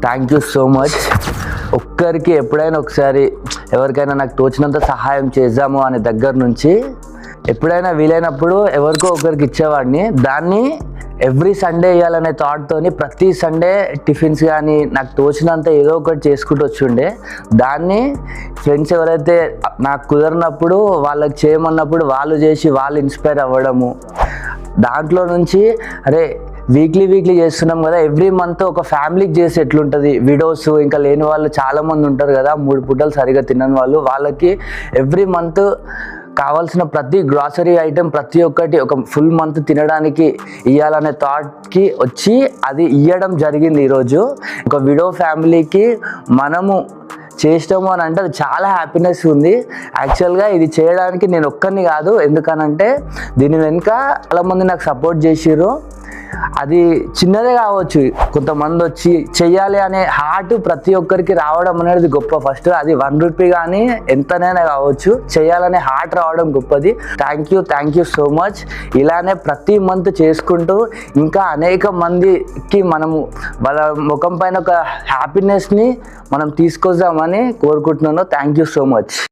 Thank you so much. ఒక్కరికి ఎప్పుడైనా ఒకసారి ఎవరికైనా నాకు తోచినంత సహాయం చేద్దాము అనే దగ్గర నుంచి ఎప్పుడైనా వీలైనప్పుడు ఎవరికో ఒకరికి ఇచ్చేవాడిని. దాన్ని ఎవ్రీ సండే ఇవ్వాలనే థాట్తోని ప్రతి సండే టిఫిన్స్ కానీ నాకు తోచినంత ఏదో ఒకటి చేసుకుంటూ వచ్చుండే. దాన్ని ఫ్రెండ్స్ ఎవరైతే నాకు కుదరినప్పుడు వాళ్ళకి చేయమన్నప్పుడు వాళ్ళు చేసి వాళ్ళు ఇన్స్పైర్ అవ్వడము, దాంట్లో నుంచి అరే వీక్లీ చేస్తున్నాం కదా, ఎవ్రీ మంత్ ఒక ఫ్యామిలీకి చేసి ఎట్లుంటుంది, విడోస్ ఇంకా లేని వాళ్ళు చాలామంది ఉంటారు కదా, 3 పూటలు సరిగా తినని వాళ్ళు, వాళ్ళకి ఎవ్రీ మంత్ కావాల్సిన ప్రతి గ్రాసరీ ఐటెం ప్రతి ఒక్కటి ఒక ఫుల్ మంత్ తినడానికి ఇవ్వాలనే థాట్కి వచ్చి అది ఇవ్వడం జరిగింది. ఈరోజు ఒక విడో ఫ్యామిలీకి మనము చేస్తాము అని అంటే అది చాలా హ్యాపీనెస్ ఉంది. యాక్చువల్గా ఇది చేయడానికి నేను ఒక్కరిని కాదు, ఎందుకనంటే దీని వెనుక చాలామంది నాకు సపోర్ట్ చేసిర్రు. అది చిన్నదే కావచ్చు, కొంతమంది వచ్చి చెయ్యాలి అనే హార్ట్ ప్రతి ఒక్కరికి రావడం అనేది గొప్ప. ఫస్ట్ అది 1 రూపీ కానీ ఎంతనైనా కావచ్చు, చేయాలనే హార్ట్ రావడం గొప్పది. Thank you so much. ఇలానే ప్రతి మంత్ చేసుకుంటూ ఇంకా అనేక మందికి మనము వాళ్ళ ముఖం పైన ఒక హ్యాపీనెస్ని మనం తీసుకొద్దామని కోరుకుంటున్నాను. Thank you so much.